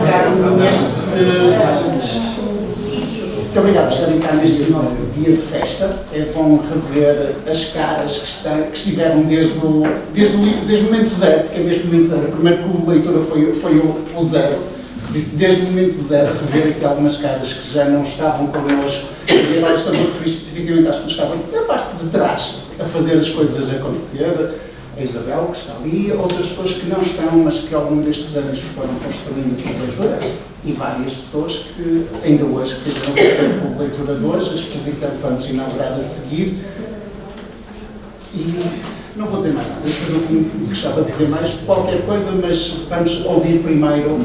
estar neste... Muito obrigado por estarem cá neste nosso dia de festa. É bom rever as caras que estiveram desde o momento zero, porque é mesmo o momento zero. O primeiro clube de leitura foi o zero. Por isso, desde o momento zero, rever aqui algumas caras que já não estavam connosco. E agora estou a referir especificamente às pessoas que estavam na parte de trás a fazer as coisas acontecer. A Isabel, que está ali, outras pessoas que não estão, mas que ao longo destes anos foram construindo a leitura, e várias pessoas que ainda hoje fizeram a leitura de hoje, a exposição que vamos inaugurar a seguir. E não vou dizer mais nada, porque no fundo gostava de dizer mais qualquer coisa, mas vamos ouvir primeiro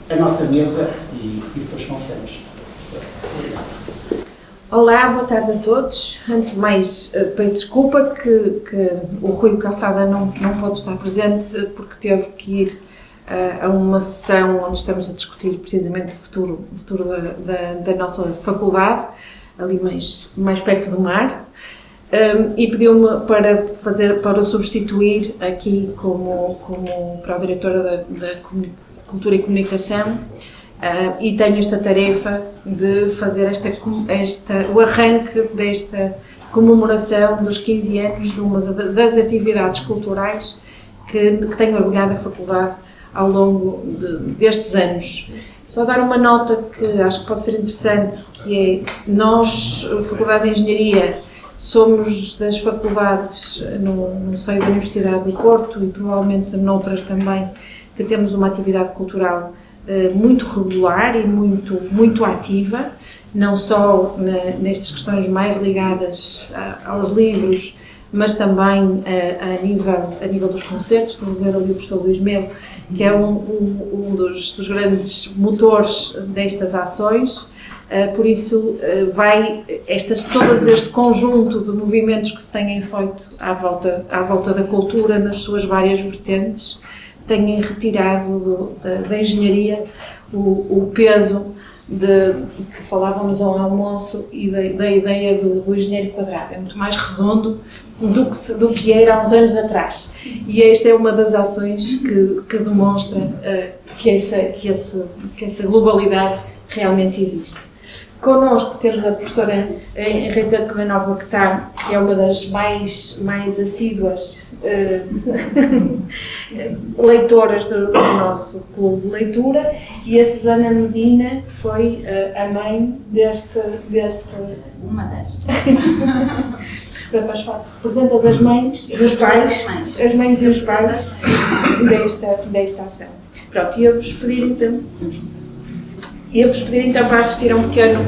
a nossa mesa e depois conversamos. Obrigado. Olá, boa tarde a todos. Antes de mais, peço desculpa que o Rui Calçada não pode estar presente porque teve que ir a uma sessão onde estamos a discutir precisamente o futuro da nossa faculdade, ali mais perto do mar, e pediu-me para o substituir aqui como Pró-Diretora da Cultura e Comunicação. E tenho esta tarefa de fazer o arranque desta comemoração dos 15 anos de uma das atividades culturais que tenho orgulhado a faculdade ao longo destes anos. Só dar uma nota que acho que pode ser interessante, que é nós, a Faculdade de Engenharia, somos das faculdades no seio da Universidade do Porto e provavelmente noutras também, que temos uma atividade cultural muito regular e muito ativa, não só nestas questões mais ligadas aos livros, mas também a nível dos concertos. Estou a ver ali o professor Luís Melo, que é um dos grandes motores destas ações. Por isso, todo este conjunto de movimentos que se têm feito à volta da cultura, nas suas várias vertentes, têm retirado da engenharia o peso que falávamos ao almoço e da ideia do engenheiro quadrado. É muito mais redondo do que era há uns anos atrás. E esta é uma das ações que demonstra que essa globalidade realmente existe. Connosco temos a professora Rita Klemenova, que é uma das mais assíduas leitoras do nosso clube de leitura, e a Susana Medina, que foi a mãe uma das. Representas as mães e os pais, as mães e os pais desta ação. Pronto, e eu-vos pedir então para assistir a um pequeno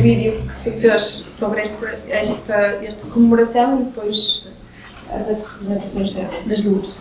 vídeo que se fez sobre esta comemoração e depois as apresentações das duas.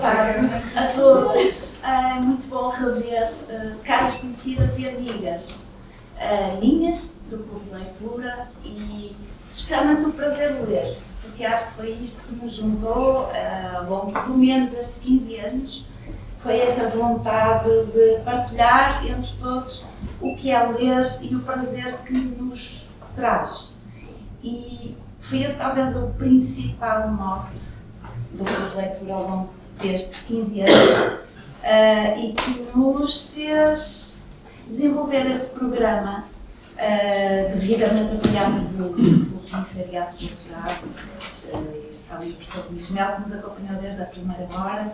tarde a todos. É muito bom rever caras conhecidas e amigas minhas, do Clube de Leitura, e especialmente o prazer de ler, porque acho que foi isto que nos juntou ao longo de pelo menos estes 15 anos. Foi essa vontade de partilhar entre todos o que é ler e o prazer que nos traz. E foi esse talvez o principal mote do Clube de Leitura ao longo destes 15 anos e que nos fez desenvolver este programa devidamente apoiado pelo Comissariado Cultural. Está ali o professor Luís Mel, que nos acompanhou desde a primeira hora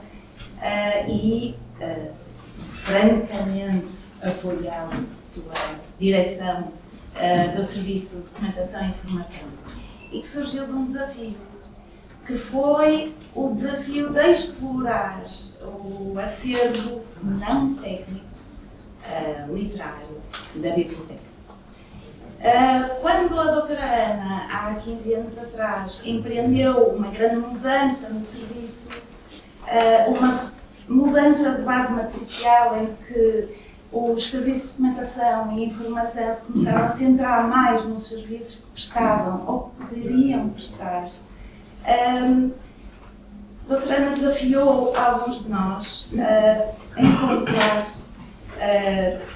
e francamente apoiado pela direção do Serviço de Documentação e Informação, e que surgiu de um desafio, que foi o desafio de explorar o acervo não técnico literário da biblioteca. Quando a doutora Ana, há 15 anos atrás, empreendeu uma grande mudança no serviço, uma mudança de base matricial em que os serviços de documentação e informação se começaram a centrar mais nos serviços que prestavam ou que poderiam prestar, a doutora Ana desafiou alguns de nós a encontrar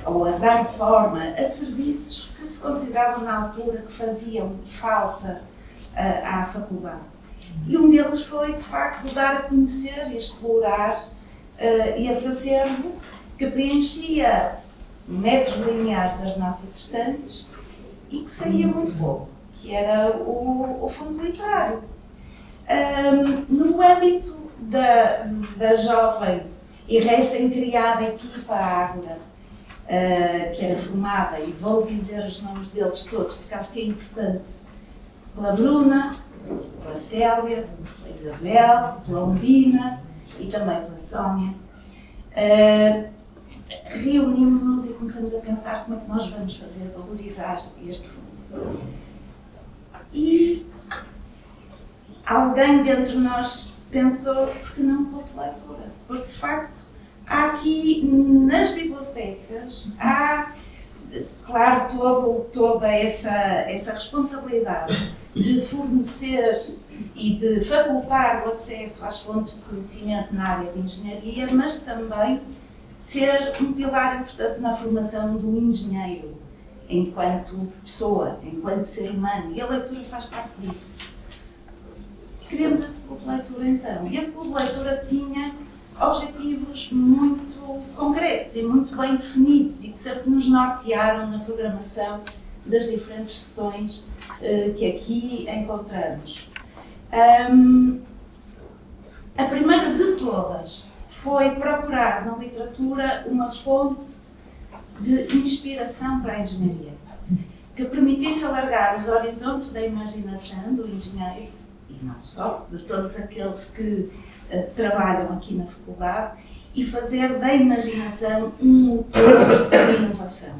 ou a dar forma a serviços que se consideravam na altura que faziam falta à faculdade. E um deles foi, de facto, dar a conhecer e explorar esse acervo que preenchia metros lineares das nossas estantes e que saía muito pouco, que era o fundo literário. No âmbito da jovem e recém-criada equipa Ágora, que era formada, e vou dizer os nomes deles todos porque acho que é importante, pela Bruna, pela Célia, pela Isabel, pela Undina e também pela Sónia, reunimos-nos e começamos a pensar como é que nós vamos fazer valorizar este fundo. E alguém dentre nós pensou, por que não Clube de Leitura? Porque, de facto, há aqui nas bibliotecas, há, claro, toda essa responsabilidade de fornecer e de facultar o acesso às fontes de conhecimento na área de engenharia, mas também ser um pilar importante na formação do engenheiro, enquanto pessoa, enquanto ser humano, e a leitura faz parte disso. Queríamos esse Clube de Leitura então, e esse Clube de Leitura tinha objetivos muito concretos e muito bem definidos e que sempre nos nortearam na programação das diferentes sessões que aqui encontramos. A primeira de todas foi procurar na literatura uma fonte de inspiração para a engenharia, que permitisse alargar os horizontes da imaginação do engenheiro, e não só, de todos aqueles que trabalham aqui na faculdade, e fazer da imaginação um motor de inovação,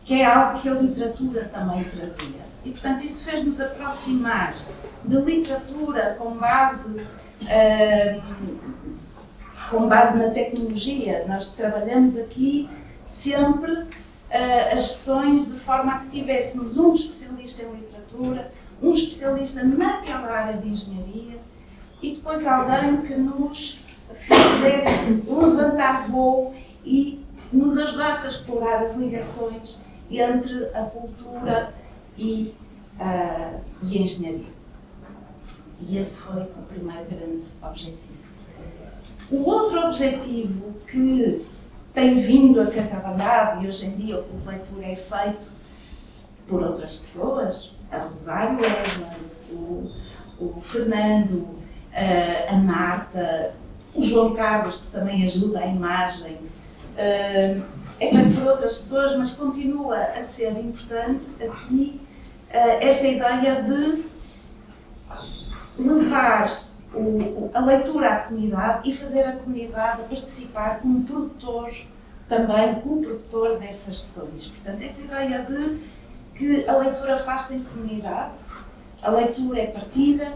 que é algo que a literatura também trazia. E, portanto, isso fez-nos aproximar de literatura com base na tecnologia. Nós trabalhamos aqui sempre as sessões de forma a que tivéssemos um especialista em literatura, um especialista naquela área de engenharia e depois alguém que nos fizesse levantar voo e nos ajudasse a explorar as ligações entre a cultura e a engenharia. E esse foi o primeiro grande objetivo. O outro objetivo que tem vindo a ser trabalhado, e hoje em dia o Clube de Leitura é feito por outras pessoas, a Rosário Hermans, o Fernando, a Marta, o João Carlos, que também ajuda a imagem, é feito por outras pessoas, mas continua a ser importante aqui esta ideia de levar a leitura à comunidade e fazer a comunidade participar como produtor, também co-produtor dessas sessões. Portanto, essa ideia de que a leitura faz-se em comunidade, a leitura é partilha,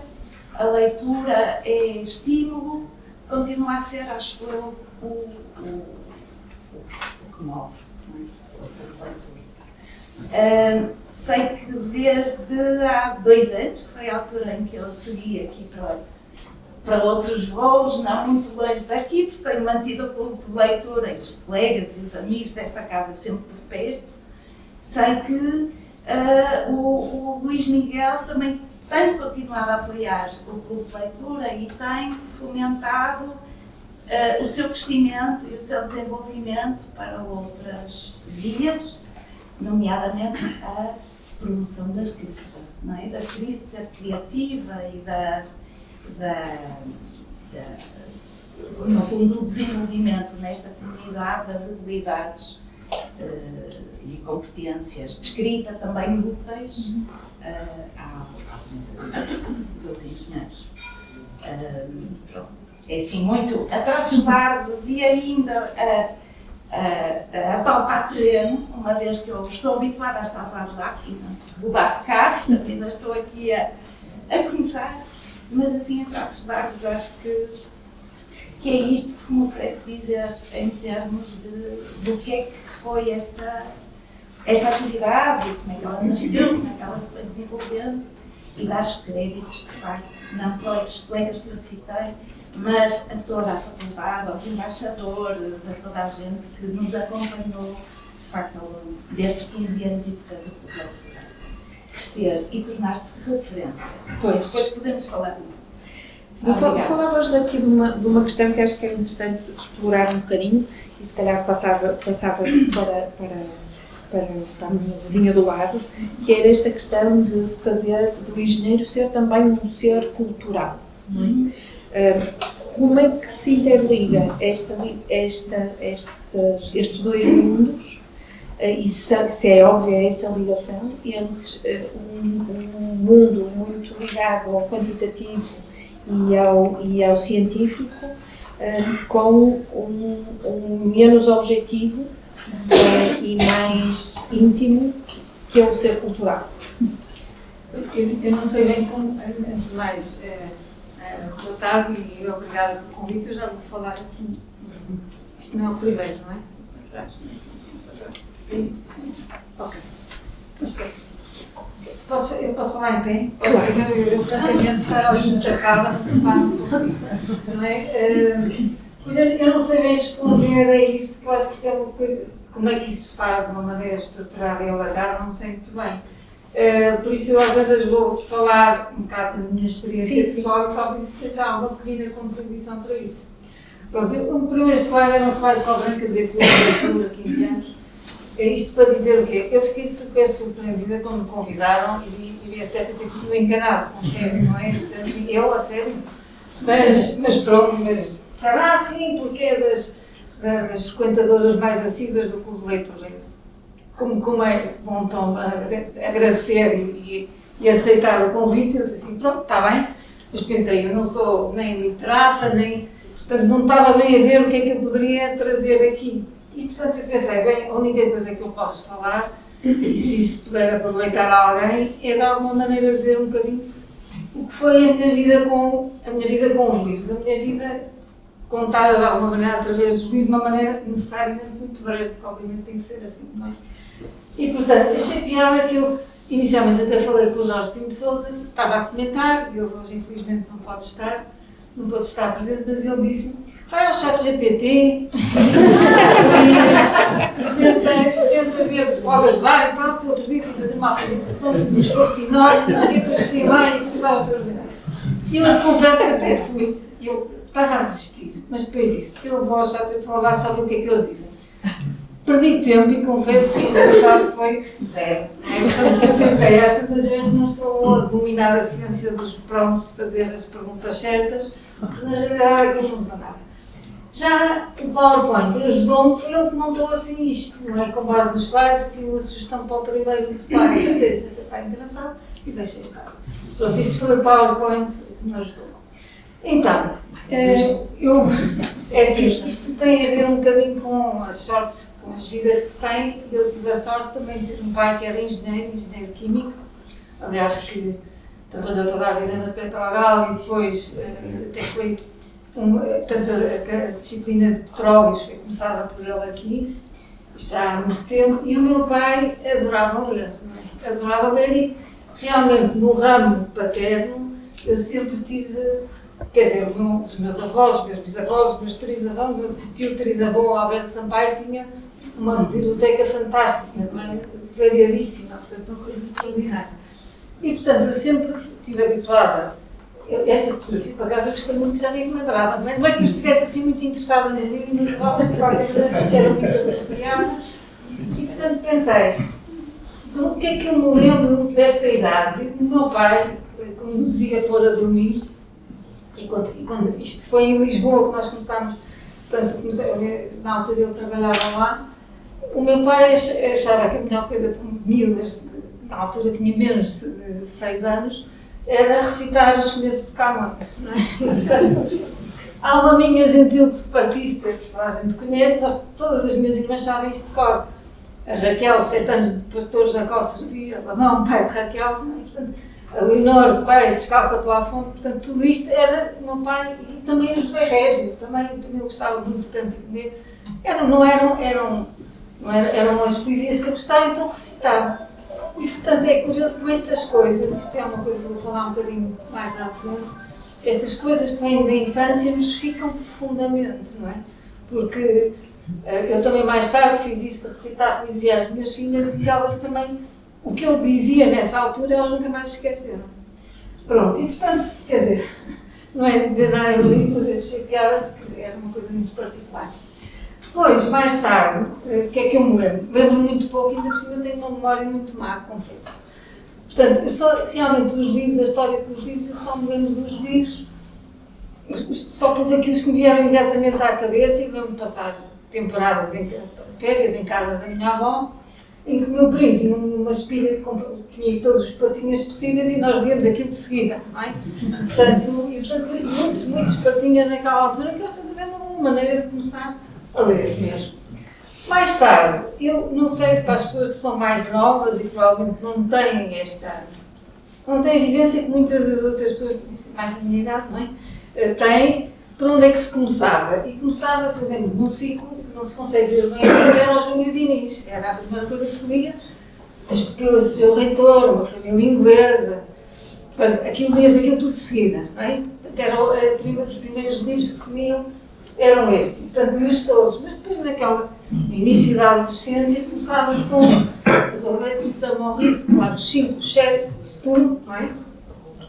a leitura é estímulo, continua a ser, acho eu, o que move, não é? Sei que desde há 2 anos, que foi a altura em que eu segui aqui para outros voos, não muito longe daqui, porque tenho mantido o clube de leitura e os colegas e os amigos desta casa sempre por perto. Sei que o Luís Miguel também tem continuado a apoiar o clube de leitura e tem fomentado o seu crescimento e o seu desenvolvimento para outras vias, nomeadamente a promoção da escrita, não é? Da escrita criativa e no fundo, o desenvolvimento nesta comunidade das habilidades e competências de escrita também úteis ao desenvolvimento dos engenheiros. Pronto. É assim muito a traços largos e ainda a palpar terreno, uma vez que eu estou habituada a estar lá aqui, rodar de carro, portanto ainda estou aqui a começar, mas assim a traços largos acho que é isto que se me oferece dizer em termos do que é que foi esta atividade, como é que ela nasceu, como é que ela se foi desenvolvendo e dar os créditos, de facto, não só a estes colegas que eu citei, mas a toda a faculdade, aos embaixadores, a toda a gente que nos acompanhou, de facto, ao longo destes 15 anos e que fez a cobertura crescer e tornar-se referência. Depois podemos falar disso. Falavas aqui de uma questão que acho que é interessante explorar um bocadinho e se calhar passava para a minha vizinha do lado, que era esta questão de fazer do engenheiro ser também um ser cultural. Não é? Como é que se interliga estes dois mundos e se é óbvia essa ligação entre um mundo muito ligado ao quantitativo e ao científico com um menos objetivo e mais íntimo que é o ser cultural? Eu não sei bem como, antes de mais, boa tarde e obrigada pelo convite. Eu já vou falar aqui. Isto não é o primeiro, não é? Ok. Eu posso falar em pé? Claro. Eu francamente estar ali enterrada no sofá não consigo. Não é? Pois eu não sei bem responder a isso, porque eu acho que isto é uma coisa. Como é que isso se faz de uma maneira estruturada e alargada, não sei muito bem. Por isso eu às vezes vou falar um bocado da minha experiência pessoal e talvez isso seja uma pequena contribuição para isso. Pronto, o primeiro slide era um slide só branco, a dizer que eu leitura 15 anos. Isto para dizer o quê? Eu fiquei super surpreendida quando me convidaram e até pensei que estive enganado, confesso, não é? Dizer assim, eu, a sério? Mas pronto, mas será assim porque é das frequentadoras mais assíduas do Clube de Leitura? Como é bom tom agradecer e aceitar o convite, eu disse assim, pronto, está bem, mas pensei, eu não sou nem literata, nem, portanto não estava bem a ver o que é que eu poderia trazer aqui. E portanto eu pensei, bem, a única coisa que eu posso falar, e se isso puder aproveitar a alguém, é de alguma maneira dizer um bocadinho o que foi a minha vida com os livros, a minha vida contada de alguma maneira através dos livros, de uma maneira necessariamente muito breve, porque obviamente tem que ser assim, não é? E portanto, achei piada que eu inicialmente até falei com o Jorge Pinto de Sousa, estava a comentar, ele hoje infelizmente não pode estar presente, mas ele disse-me, vai ao ChatGPT e tenta ver se pode ajudar e tal, porque outro dia tive que fazer uma apresentação, fiz um esforço enorme, depois cheguei lá e fui lá aos extraordinários. E eu confesso que até fui, eu estava a desistir, mas depois disse, eu vou ao ChatGPT lá só ver o que é que eles dizem. Perdi tempo e confesso que o resultado foi zero. Eu pensei, às tantas vezes não estou a dominar a ciência dos prontos de fazer as perguntas certas, porque na realidade aquilo não está nada. Já o PowerPoint ajudou-me, foi ele que montou assim isto, não é? Com base nos slides, assim uma sugestão para o primeiro slide. Eu disse, está engraçado e deixei estar. Pronto, isto foi o PowerPoint que me ajudou. Então, isto tem a ver um bocadinho com as sortes, com as vidas que se têm. Eu tive a sorte também de ter um pai que era engenheiro químico, aliás que trabalhou toda a vida na Petrogal e depois até foi portanto, a disciplina de petróleos foi começada por ele aqui, já há muito tempo, e o meu pai adorava ler, não é? Adorava ler e realmente no ramo paterno eu sempre tive, quer dizer, os meus avós, os meus bisavós, os meus trisavós, o meu tio trisavô Alberto Sampaio tinha uma biblioteca fantástica, não é? Variadíssima, portanto uma coisa extraordinária. E portanto eu sempre estive habituada. Esta fotografia, por acaso, eu gostei muito, já nem me lembrava. Não é que eu estivesse assim muito interessada no livro, mas de qualquer maneira que era muito apropriada. E portanto pensei, do que é que eu me lembro desta idade? O meu pai, como nos dizia pôr a dormir, e quando isto foi em Lisboa que nós começámos, portanto, na altura ele trabalhava lá, o meu pai achava que a melhor coisa para miúdas, na altura tinha menos de 6 anos, era recitar os sonetos de Camões, não é? Há uma minha gentil departista, que toda a gente conhece, todas as minhas irmãs sabem isto de cor. A Raquel, 7 anos de pastor Jacó servia, Labão, pai de Raquel, não é? Portanto, a Leonor, pai, descalça pela fonte, portanto, tudo isto era o meu pai, e também o José Régio, também gostava muito do Cântico Negro. Eram as poesias que eu gostava, então recitava. E, portanto, é curioso como estas coisas, isto é uma coisa que eu vou falar um bocadinho mais à frente, estas coisas que vêm da infância nos ficam profundamente, não é? Porque eu também mais tarde fiz isso de recitar poesia às minhas filhas e elas também, o que eu dizia nessa altura, elas nunca mais esqueceram. Pronto, e portanto, quer dizer, não é dizer nada em livro, mas eu achei piada porque era uma coisa muito particular. Depois, mais tarde, o que é que eu me lembro? Lembro muito pouco, ainda por cima eu tenho uma memória muito má, confesso. Portanto, eu só, realmente, os livros, a história com os livros, eu só me lembro dos livros, só pus aqui os que me vieram imediatamente à cabeça e lembro-me de passar temporadas, férias em casa da minha avó, em que o meu primo tinha uma espilha que tinha todos os patinhas possíveis e nós líamos aquilo de seguida, não é? Portanto, muitos patinhas naquela altura, que esta é uma maneira de começar a ler mesmo. Mais tarde, eu não sei, para as pessoas que são mais novas e provavelmente não têm não têm a vivência que muitas das outras pessoas mais da minha idade, não é? Têm, por onde é que se começava? E começava-se, eu lembro, num ciclo, não se consegue ver bem, mas era o Júlio Diniz, era a primeira coisa que se lia, as pupilas do seu reitor, uma família inglesa, portanto, lia-se aquilo tudo de seguida, não é? Portanto, os primeiros livros que se liam eram estes, portanto, li-os todos, mas depois no início da adolescência, começava-se com as Odete de Saint-Maurice, claro, os 5, os 7 de Sturm, não é?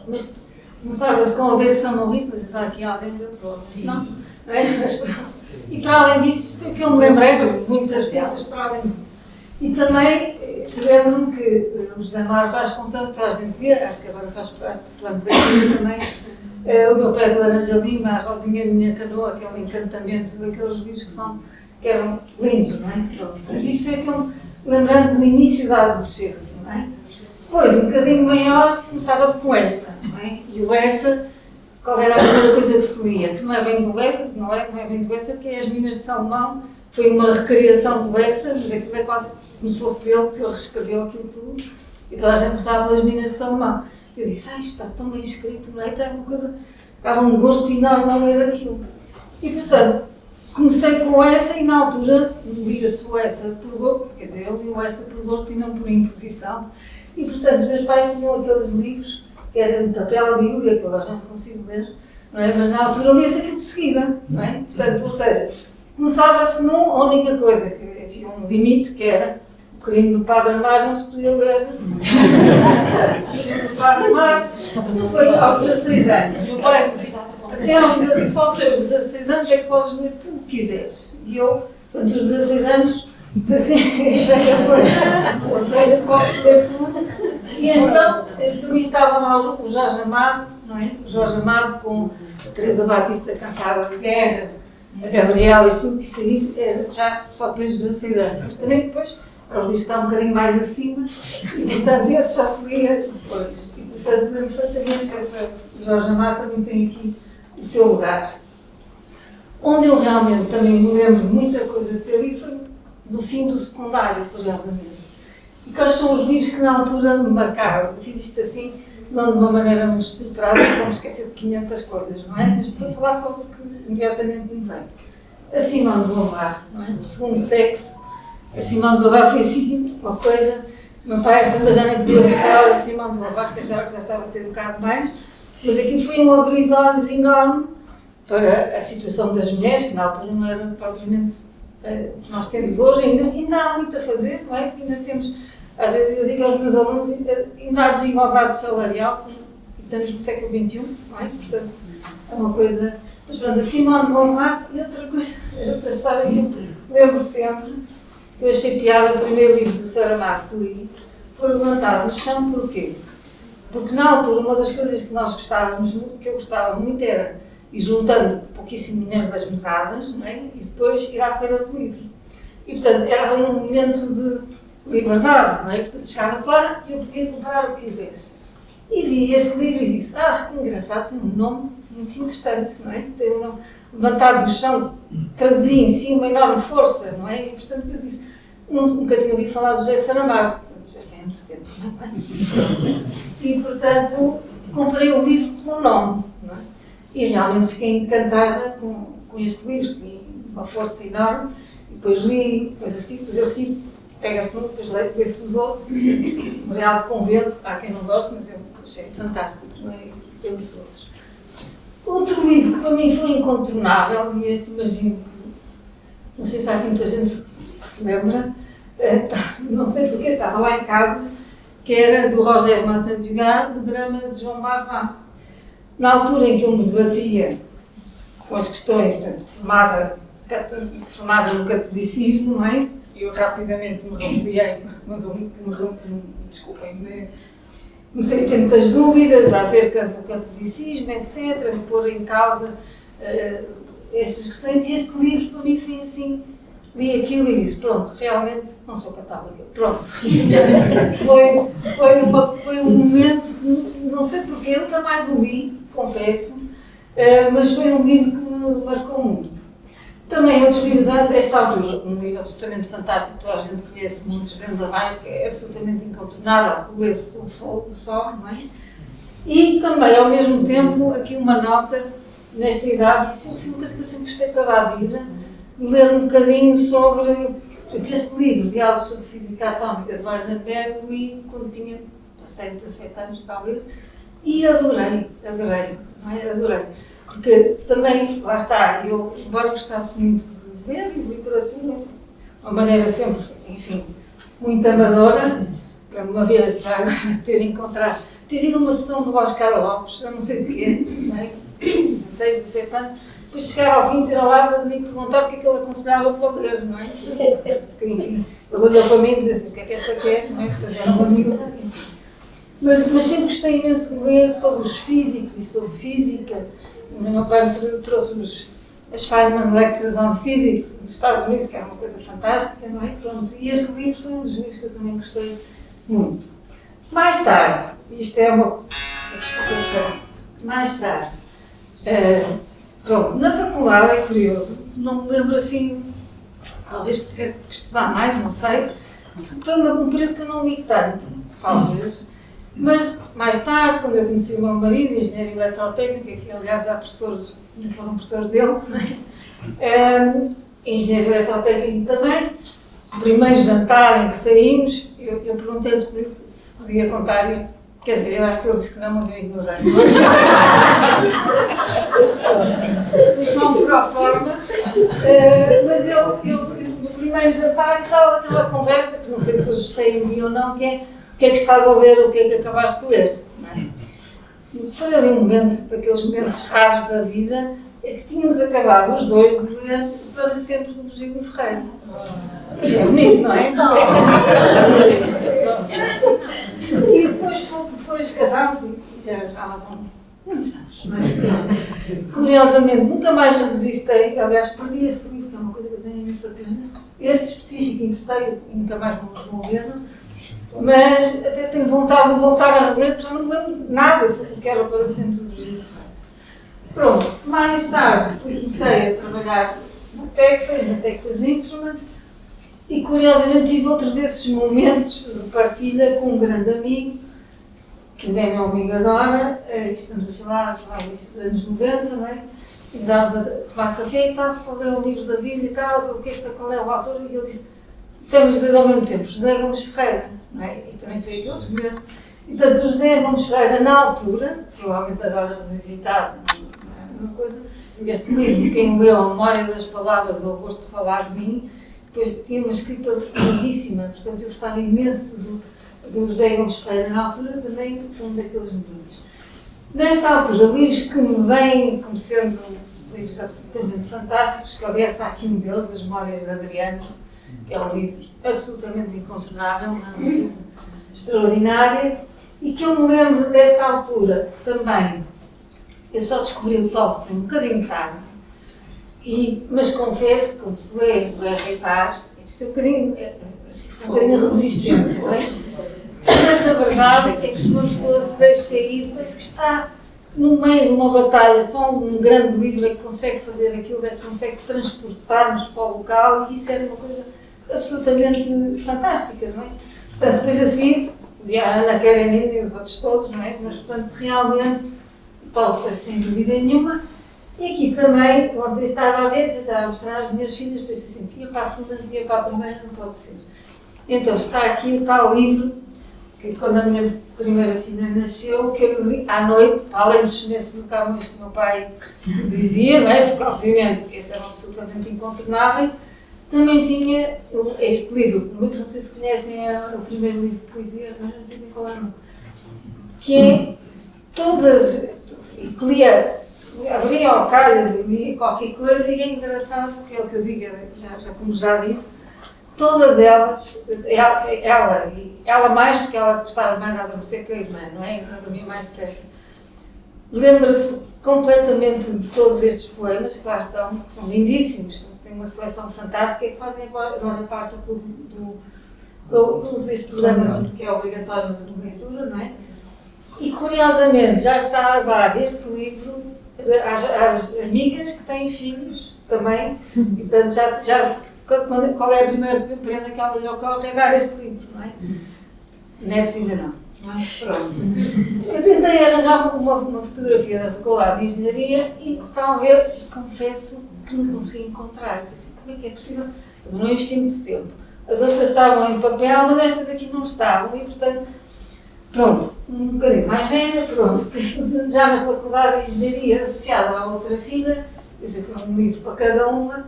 Mas começava-se com a Odete de Saint-Maurice, mas há aqui alguém deu pronto, não é? Mas, e para além disso, isto é que eu me lembrei, mas muitas coisas para além disso. E também lembro-me que o José Mário Vasconcelos, toda a gente vê, acho que agora faz parte do plano de leitura também, o meu pé de Laranja Lima, a Rosinha Minha Canoa, aquele encantamento daqueles livros que eram lindos, não é? Portanto, isto foi que eu lembrando no início da adolescência, não é? Depois, um bocadinho maior, começava-se com essa, não é? E o essa, qual era a primeira coisa que se lia? Que não é bem do essa, não é bem do essa, que é As Minas de Salomão, foi uma recriação do essa, mas aquilo é quase como se fosse dele, que ele reescreveu aquilo tudo, e toda a gente começava pelas Minas de Salomão. Eu disse, isto está tão bem escrito, não é? Então, uma coisa, dava um gosto enorme a ler aquilo. E, portanto, comecei com essa e, na altura, lia-se o essa por gosto, quer dizer, eu li o essa por gosto e não por imposição. E, portanto, os meus pais tinham aqueles livros, que eram de papel a bíblia, que eu agora já não consigo ler, não é? Mas, na altura, lia-se aquilo de seguida, não é? Portanto, ou seja, começava-se a única coisa, que havia um limite, que era o crime do Padre Amar, não se podia ler. O crime do Padre Amar foi aos 16 anos. O meu pai dizia, até aos 16, só até aos 16 anos é que podes ler tudo o que quiseres. E eu, portanto, aos 16 anos, disse assim, ou seja, podes ler tudo. E então, também estava lá o Jorge Amado, não é? O Jorge Amado com a Teresa Batista cansada de guerra, a Gabriela, isto tudo que isso aí era já só depois dos 16 anos. Mas também depois, os livros estão um bocadinho mais acima, e portanto esse já se lia depois. E portanto, lembro perfeitamente que o Jorge Amado também tem aqui o seu lugar. Onde eu realmente também me lembro muita coisa de ter lido foi no fim do secundário, curiosamente. E quais são os livros que na altura me marcaram? Eu fiz isto assim, não de uma maneira muito estruturada, não vamos esquecer de 500 coisas, não é? Mas estou a falar só do que imediatamente me vem. A Simone de Beauvoir, não é? O segundo sexo, a Simone de Beauvoir foi assim uma coisa. O meu pai, às tantas, já nem podia ouvir falar da Simone de Beauvoir, que achava que já estava a ser educado mais, mas aquilo foi um abrir de olhos enorme para a situação das mulheres, que na altura não era propriamente o que nós temos hoje. Ainda há muito a fazer, não é? Ainda temos, às vezes eu digo aos meus alunos, ainda há desigualdade salarial, e estamos no século XXI, não é? Portanto, é uma coisa. Mas pronto, a Simone de Beauvoir, e outra história que eu lembro sempre, que eu achei piada, o primeiro livro do Saramago que li, foi Levantado do Chão. Porquê? Porque na altura uma das coisas que nós gostávamos, que eu gostava muito, era ir juntando pouquíssimo dinheiro das mesadas, não é? E depois ir à feira do livro. E portanto era ali um momento de liberdade, não é? Portanto chegava-se lá e eu podia comprar o que quisesse. E vi este livro e disse, engraçado, tem um nome muito interessante, não é? Tem um nome Levantado do Chão, traduzia em si uma enorme força, não é? E portanto eu disse, nunca tinha ouvido falar do José Saramago, portanto já foi há muito tempo, não é? E portanto comprei o livro pelo nome, não é? E realmente fiquei encantada com este livro, que tinha uma força enorme, e depois li, depois a seguir pega-se num, depois lê-se os outros, Memorial de Convento, há quem não goste, mas eu achei fantástico, não é? Temos outros. Outro livro que para mim foi incontornável, e este imagino que, não sei se há aqui muita gente que se lembra, não sei porque, estava lá em casa, que era do Roger Martin Dugas, o drama de João Barba. Na altura em que eu me debatia com as questões, portanto, formada no catolicismo, não é? Eu rapidamente me rebeliei, desculpem-me, comecei a ter muitas dúvidas acerca do catolicismo, etc., de pôr em causa essas questões, e este livro para mim foi assim, li aquilo e disse, pronto, realmente não sou católica, pronto. foi um momento, não sei porquê, eu nunca mais o li, confesso, mas foi um livro que me marcou muito. Também outros livros desta altura, um livro absolutamente fantástico, toda a gente conhece, Muitos Vendavais, que é absolutamente incontornável, que lê-se do fogo, do sol, não é? E também, ao mesmo tempo, aqui uma nota, nesta idade, sempre uma coisa que eu sempre gostei toda a vida, de ler um bocadinho sobre este livro, Diálogos sobre Física Atómica, de Heisenberg, li quando tinha 16, 17 anos, talvez, e adorei, não é? Adorei. Porque também, lá está, eu, embora gostasse muito de ler e de literatura, de uma maneira sempre, enfim, muito amadora, uma vez já ter ido a uma sessão do Oscar Lopes, eu não sei de quê, não é? 16, 17 anos, depois chegar ao fim, ter a lata de me perguntar o que é que ele aconselhava para ler, não é? Porque, enfim, ele olhou para mim e dizia assim, o que é que esta quer, não é? Portanto, era uma amiga, enfim. Mas sempre gostei imenso de ler sobre os físicos e sobre física. O meu pai trouxe as Feynman Lectures on Physics dos Estados Unidos, que era uma coisa fantástica, não é? Pronto, e este livro foi um dos livros que eu também gostei muito. Mais tarde, isto é uma... Mais tarde, pronto, na faculdade, é curioso, não me lembro assim, talvez porque tivesse que estudar mais, não sei, foi um período que eu não li tanto, talvez. Mas, mais tarde, quando eu conheci o meu marido, engenheiro eletrotécnico, que aliás já foram professores dele, engenheiro eletrotécnico também, o primeiro jantar em que saímos, eu perguntei se podia contar isto, quer dizer, eu acho que ele disse que não, mas eu ignorei. Mas só por a forma, mas no primeiro jantar e tal, aquela conversa, que não sei se hoje tem em dia ou não, que é o que é que estás a ler, o que é que acabaste de ler. Não é? Foi ali um momento, daqueles momentos raros da vida, é que tínhamos acabado os dois de ler Para Sempre do Virgílio Ferreira. É bonito, não é? E depois casámos e já lá vão muitos anos. Não é? Curiosamente, nunca mais revisitei, aliás, perdi este livro, que é uma coisa que eu tenho imensa pena. Este específico emprestei e nunca mais me devolveram. Mas até tenho vontade de voltar a reler, porque já não me lembro de nada sobre o que era Para Sempre do Virgílio Ferreira. Pronto, mais tarde comecei a trabalhar na Texas Instruments, e curiosamente tive outro desses momentos de partilha com um grande amigo, que ainda é meu amigo agora, estamos a falar início dos anos 90, não é? E estávamos a tomar café e tal, qual é o livro da vida e tal, qual é o autor, e ele dissemos os dois ao mesmo tempo, José Gomes Ferreira, não é? E também foi aquele escolhido. E portanto, José Gomes Ferreira, na altura, provavelmente agora revisitado, não é uma coisa, este livro, quem leu A Memória das Palavras ou O Gosto de Falar de Mim, depois tinha uma escrita lindíssima, portanto eu gostava imenso do José Gomes Ferreira, na altura também foi um daqueles momentos. Nesta altura, livros que me vêm como sendo livros absolutamente fantásticos, que aliás está aqui um deles, As Memórias de Adriano, que é um livro absolutamente incontornável, uma coisa extraordinária, e que eu me lembro desta altura também. Eu só descobri o Tolstói um bocadinho tarde, mas confesso que quando se lê o R. Paz, é preciso ter um bocadinho de resistência, não é? Mas a verdade é que se uma pessoa se deixa ir, parece que está no meio de uma batalha. Só um grande livro é que consegue fazer aquilo, é que consegue transportar-nos para o local, e isso era uma coisa absolutamente fantástica, não é? Portanto, depois a seguir, dizia a Ana Karenina e os outros todos, não é? Mas, portanto, realmente, Tolstói sem dúvida nenhuma. E aqui também, ontem estava a ver, estava a mostrar às minhas filhas, pensei assim, tinha para a segunda, não tinha para a primeira, não pode ser. Então, está aqui o tal livro, que quando a minha primeira filha nasceu, que eu li à noite, para além dos sonetos do Camões que o meu pai dizia, não é? Porque obviamente esses eram absolutamente incontornáveis, também tinha este livro, muitos não sei se conhecem, é o primeiro livro de poesia, mas não sei nem qual é, que é todas, que lia, abria ao calhas e lia qualquer coisa, e é engraçado, que é o que eu digo, já como já disse, todas elas, ela mais, porque ela gostava mais de adormecer que a irmã, não é? Ela dormia mais depressa. Lembra-se completamente de todos estes poemas que lá estão, que são lindíssimos, tem uma seleção fantástica, que fazem agora parte deste programa que é obrigatório de leitura, não é? E curiosamente já está a dar este livro às amigas que têm filhos também, e portanto qual é a primeira prenda que ela lhe ocorre é dar este livro, não é? Netos ainda não. Pronto. Eu tentei arranjar uma fotografia da Faculdade de Engenharia e talvez, confesso, que não consegui encontrar. Assim, como é que é possível? Também não investi muito tempo. As outras estavam em papel, mas estas aqui não estavam e, portanto, pronto, um bocadinho mais velha, pronto. Já na Faculdade de Engenharia, associada à outra filha, quer dizer, foi um livro para cada uma.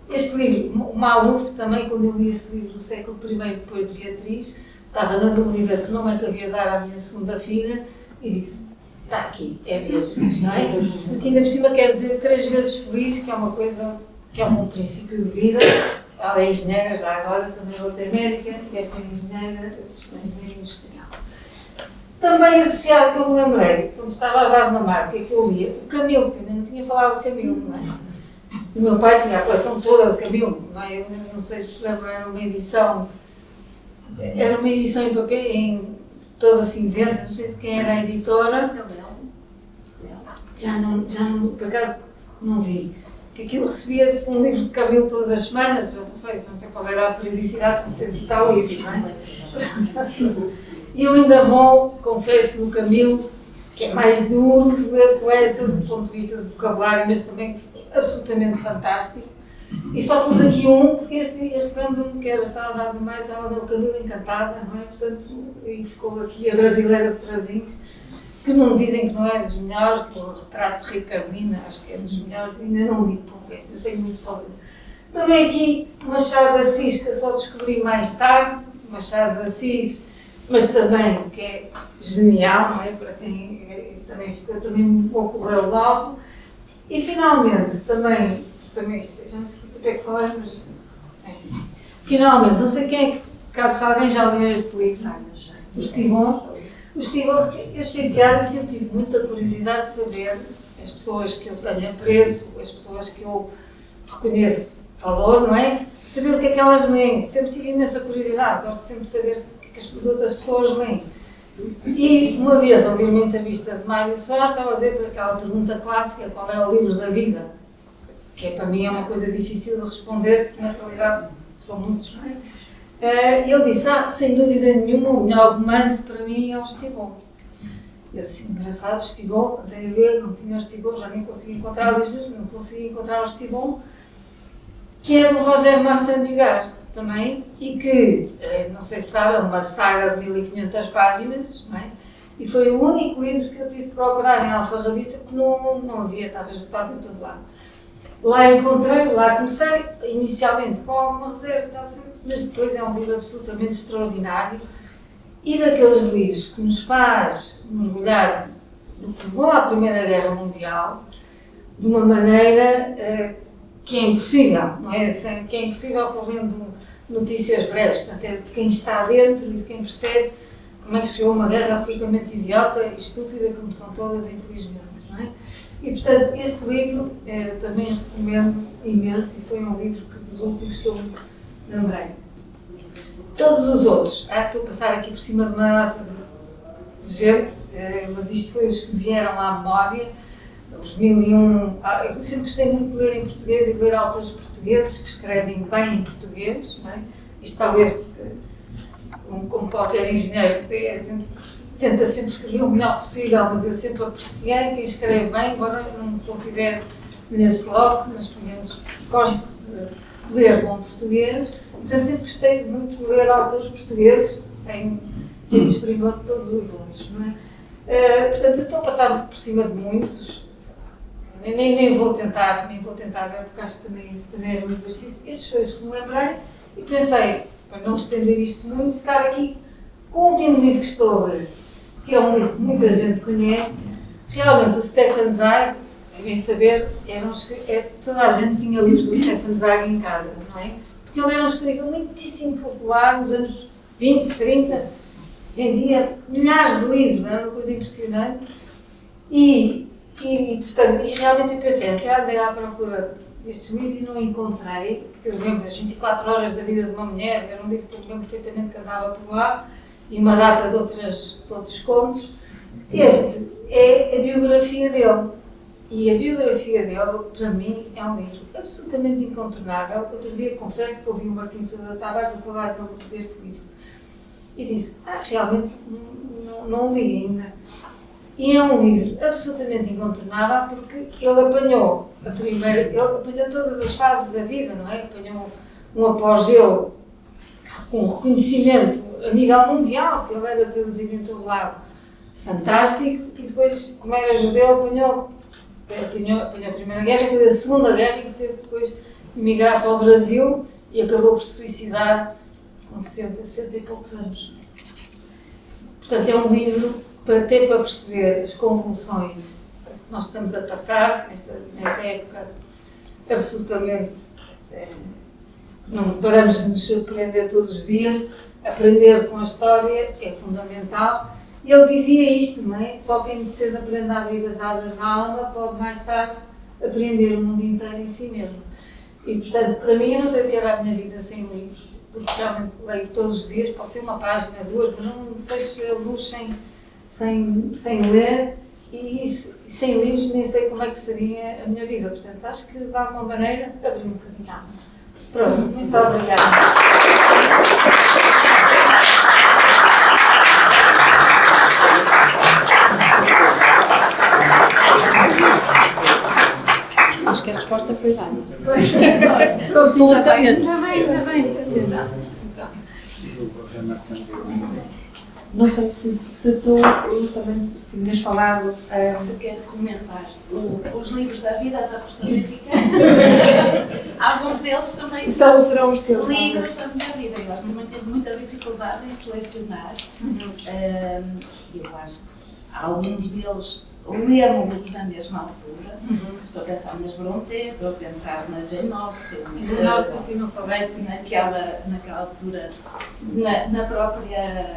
Este livro, o Maluf, também, quando eu li este livro, O Século I, depois de Beatriz, estava na dúvida que nome é que havia de dar à minha segunda filha e disse, está aqui, é Beatriz, não é? Porque ainda por cima quer dizer 3 vezes feliz, que é uma coisa, que é um princípio de vida. Ela é engenheira, já agora, também outra é médica, e esta é engenheira industrial. Também associado, que eu me lembrei, quando estava a dar na marca, que eu lia, o Camilo, que eu ainda não tinha falado do Camilo, não é? O meu pai tinha a coleção toda de Camilo, não é? Eu não sei se lembram, era uma edição em papel, em toda cinzenta, não sei de quem era a editora. Já não, por acaso, não vi. Que aquilo recebia-se um livro de Camilo todas as semanas, eu não sei qual era a periodicidade de sempre tal livro, não é? E eu ainda vou, confesso, no Camilo, que é mais duro que ler poesia do ponto de vista do vocabulário, mas também absolutamente fantástico. E só pus aqui um, porque este lembro-me que estava a dar no meio, estava no Camilo Encantada, não é? Portanto, e ficou aqui a brasileira de Prazinhos, que não dizem que não é dos melhores, que o retrato de Ricardina, acho que é dos melhores, ainda não li, confesso, ainda tenho muito para ler. Também aqui Machado de Assis, que eu só descobri mais tarde, Machado de Assis, mas também que é genial, não é? Para quem também me ocorreu logo. E finalmente, também já não sei quanto tempo é que falei, mas enfim. Finalmente, não sei quem é que, caso alguém já leu este livro, o Estivão, eu achei piada e sempre tive muita curiosidade de saber as pessoas que eu tenho apreço, as pessoas que eu reconheço valor, não é? Saber o que é que elas leem, sempre tive imensa curiosidade, gosto sempre de saber o que é que as outras pessoas leem. E uma vez ouvi uma entrevista de Mário Soares, estava a dizer por aquela pergunta clássica, qual é o livro da vida? Que para mim é uma coisa difícil de responder, porque na realidade são muitos, não é? E ele disse, sem dúvida nenhuma, o melhor romance para mim é o Estivão. Eu assim, engraçado, o Estibon, andei a ver, não tinha o Estibon, já nem conseguia encontrar livros, não conseguia encontrar o Estibon, que é do Roger Martin Dugard também, e que, não sei se sabe, é uma saga de 1500 páginas, não é? E foi o único livro que eu tive que procurar em Alfarrabista, porque não havia, estava esgotado em todo lado. Lá encontrei, lá comecei, inicialmente com alguma reserva, mas depois é um livro absolutamente extraordinário, e daqueles livros que nos faz mergulhar no que levou à Primeira Guerra Mundial, de uma maneira que é impossível, não é? Que é impossível só lendo notícias breves, portanto é de quem está dentro e de quem percebe como é que chegou uma guerra absolutamente idiota e estúpida, como são todas, infelizmente, não é? E, portanto, este livro também recomendo imenso, e foi um livro que dos últimos que eu lembrei. Todos os outros, estou a passar aqui por cima de uma data de gente, mas isto foi os que vieram à memória, os 1001. Eu sempre gostei muito de ler em português e de ler autores portugueses que escrevem bem em português, não é? Isto talvez porque, como qualquer engenheiro, tenta sempre escrever o melhor possível, mas eu sempre apreciei quem escreve bem, embora eu não me considere nesse lote, mas pelo menos gosto de ler bom português. Portanto, sempre gostei muito de ler autores portugueses, sem desprimor de todos os outros, não é? Portanto, eu estou a passar por cima de muitos, nem vou tentar, porque acho que também isso também era um exercício. Estes foi os que me lembrei e pensei, para não estender isto muito, ficar aqui com o último livro que estou a ler, que é um livro que muita gente conhece. Realmente, o Stefan Zweig, devem saber, toda a gente tinha livros do Stefan Zweig em casa, não é? Porque ele era um escritor muitíssimo popular nos anos 20, 30, vendia milhares de livros, era uma coisa impressionante. Portanto, realmente eu pensei, até andei à procura destes livros e não encontrei, porque eu lembro as 24 horas da vida de uma mulher, era um livro que eu lembro perfeitamente que andava por lá, e uma data de outros contos. Este é a biografia dele. E a biografia dele, para mim, é um livro absolutamente incontornável. Outro dia confesso que ouvi o Martim Sousa Tavares a falar deste livro. E disse, realmente não li ainda. E é um livro absolutamente incontornável porque ele apanhou todas as fases da vida, não é? Apanhou um apogeu com reconhecimento a nível mundial, que ele era traduzido em todo lado, fantástico, e depois, como era judeu, apanhou a Primeira Guerra, depois a Segunda Guerra, e teve depois de emigrar para o Brasil e acabou por se suicidar com 60 e poucos anos. Portanto, é um livro para perceber as convulsões que nós estamos a passar nesta época absolutamente. Não paramos de nos surpreender todos os dias. Aprender com a história é fundamental. E ele dizia isto, não é? Só quem muito cedo aprende a abrir as asas da alma pode mais tarde aprender o mundo inteiro em si mesmo. E, portanto, para mim, eu não sei o que era a minha vida sem livros, porque realmente leio todos os dias, pode ser uma página, duas, mas não fecho a luz sem ler, e sem livros nem sei como é que seria a minha vida. Portanto, acho que de alguma maneira abri um bocadinho a alma. Pronto, muito obrigada. Acho que a resposta foi dada. Absolutamente. Ainda bem. Não sei se tu também tinhas falado. Se quer comentar os livros da vida da professora Erika, alguns deles também Serão os teus livros da minha vida. Eu acho que também tive muita dificuldade em selecionar. Eu acho que alguns deles lemos na mesma altura. Estou a pensar nas Brontë, estou a pensar na Jane Austen, naquela altura, na própria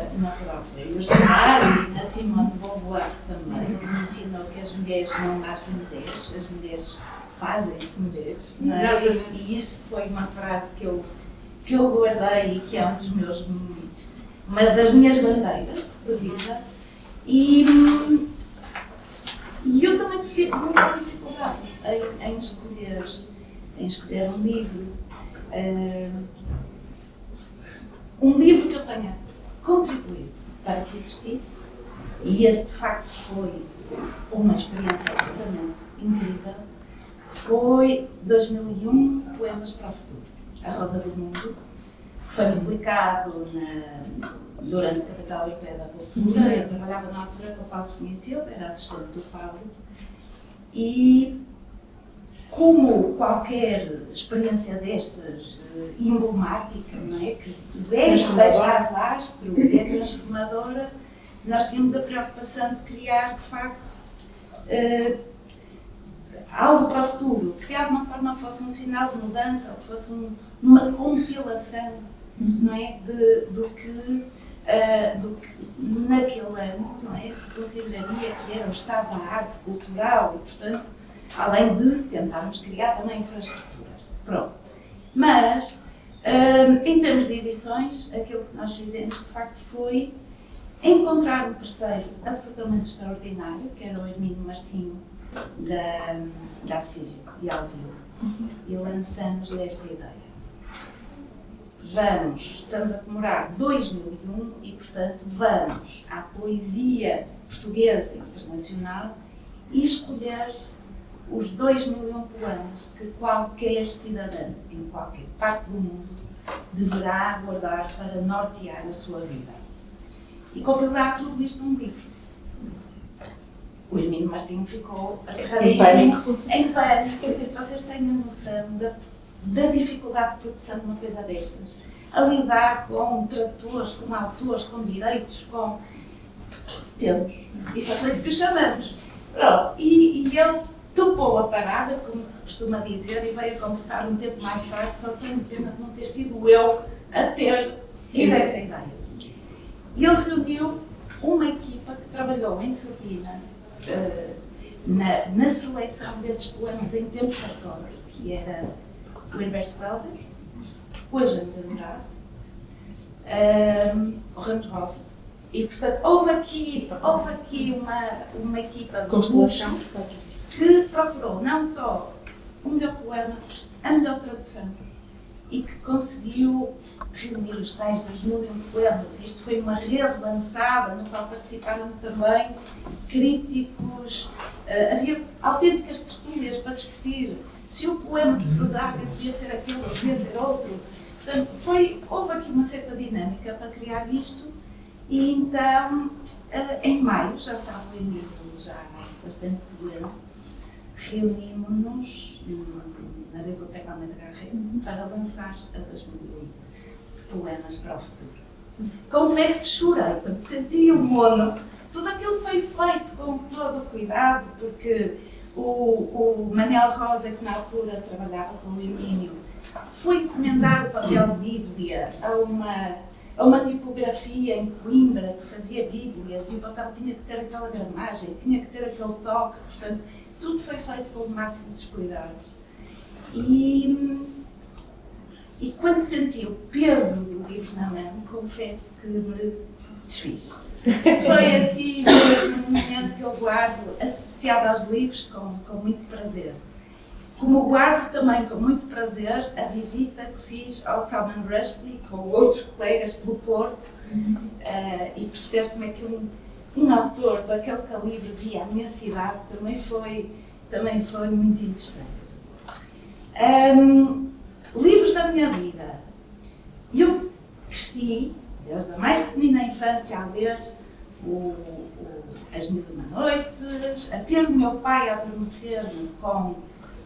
Yourcenar e na Simone de Beauvoir também, que me ensinou que as mulheres não nascem mulheres, as mulheres fazem-se mulheres. Não é? E isso foi uma frase que eu guardei e que é uma das minhas bandeiras de vida. E eu também tive muita dificuldade em escolher um livro. Um livro que eu tenha contribuído para que existisse e esse de facto foi uma experiência absolutamente incrível, foi 2001, Poemas para o Futuro, A Rosa do Mundo, que foi publicado durante a Capital Europeia da Cultura. Eu trabalhava na altura com o Paulo Conhecido, era assistente do Paulo, e como qualquer experiência destas emblemática, não é? Que deve deixar lastro, é transformadora, nós tínhamos a preocupação de criar, de facto, algo para o futuro, que de alguma forma fosse um sinal de mudança, ou que fosse uma compilação, não é? do que naquele ano, não é? Se consideraria que era o estado da arte cultural e, portanto, além de tentarmos criar também infraestruturas. Pronto. Mas, em termos de edições, aquilo que nós fizemos, de facto, foi encontrar um parceiro absolutamente extraordinário, que era o Hermínio Martinho, da Sírio e Alvio, e lançamos-lhe esta ideia. Estamos a comemorar 2001 e, portanto, vamos à poesia portuguesa e internacional e escolher os 2.000.000 poemas que qualquer cidadão, em qualquer parte do mundo, deverá guardar para nortear a sua vida. E compilar tudo isto num livro. O Hermínio Martinho ficou aterradíssimo, em pânico. Eu disse, vocês têm a noção da dificuldade de produção de uma coisa destas? A lidar com tradutores, com autores, com direitos, com... Temos. E foi isso que o chamamos. Pronto. E ele topou a parada, como se costuma dizer, e veio a conversar um tempo mais tarde, só tenho pena de não ter sido eu a ter tido essa ideia. E ele reuniu uma equipa que trabalhou em surdina na seleção desses poemas em tempo recorde, que era o Herberto Helder, o Eugênio de Andrade, o Ramos Rosa. E, portanto, houve aqui uma equipa de Constelação luxo que procurou não só o melhor poema, a melhor tradução, e que conseguiu reunir os tais 2.000 poemas. Isto foi uma rede lançada, no qual participaram também críticos. Havia autênticas tertúlias para discutir se o poema de Susábia devia ser aquele ou devia ser outro. Portanto, houve aqui uma certa dinâmica para criar isto, e então, em maio, já estava o Emílio já bastante doente, reunimos-nos na Biblioteca Almeida Garrett para lançar a 2.000 poemas para o futuro. Confesso que chorei quando senti o mono. Tudo aquilo foi feito com todo o cuidado, porque o Manel Rosa, que na altura trabalhava com o Hermínio, foi encomendar o papel Bíblia a uma tipografia em Coimbra que fazia Bíblias, e o papel tinha que ter aquela gramagem, tinha que ter aquele toque, portanto, tudo foi feito com o máximo dos cuidados. E quando senti o peso do livro na mão, confesso que me desfiz. Foi assim mesmo um momento que eu guardo associado aos livros com muito prazer. Como guardo também com muito prazer a visita que fiz ao Salman Rushdie com outros colegas pelo Porto, e perceber como é que um autor daquele calibre via a minha cidade também foi muito interessante. Livros da minha vida. Eu cresci, desde a mais pequenina infância, a ler As Mil e Uma Noites, a ter o meu pai a adormecer-me com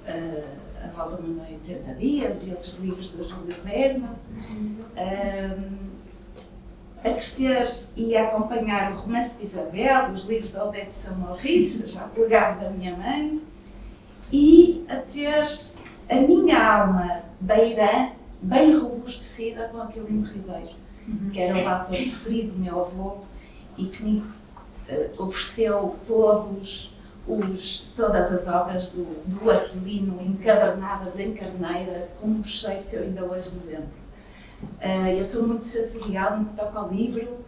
A Volta ao Mundo em 80 Dias e outros livros do Júlio Verne, a crescer e a acompanhar o Romance de Isabel, os livros da Odete Saint-Maurice, já pelo legado da minha mãe, e a ter a minha alma beirã bem robustecida com Aquilino Ribeiro, que era o autor preferido do meu avô e que me ofereceu todas as obras do Aquilino encadernadas em carneira, com um cheiro que eu ainda hoje me lembro. Eu sou muito sensorial no que toca ao livro.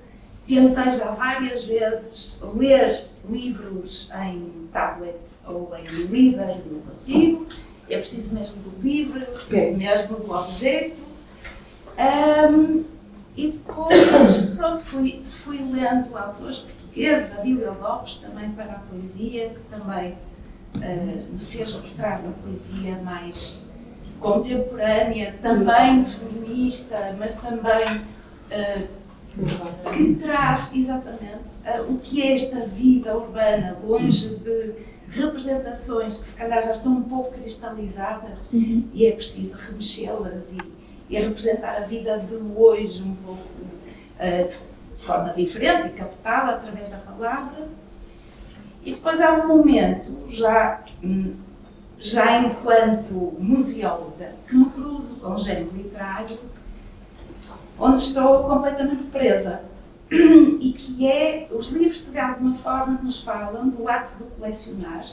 Tentei já várias vezes ler livros em tablet ou em reader, não consigo. É preciso mesmo do livro, é preciso mesmo do objeto. E depois, pronto, fui lendo autores portugueses português, da Bíblia Lopes, também para a poesia, que também me fez mostrar uma poesia mais contemporânea, também feminista, mas também que traz exatamente o que é esta vida urbana, longe de representações que se calhar já estão um pouco cristalizadas e é preciso remexê-las e representar a vida de hoje um pouco de forma diferente e captada através da palavra. E depois há um momento, já enquanto museóloga, que me cruzo com o género literário, onde estou completamente presa. E que é os livros que de alguma forma nos falam do ato de colecionar,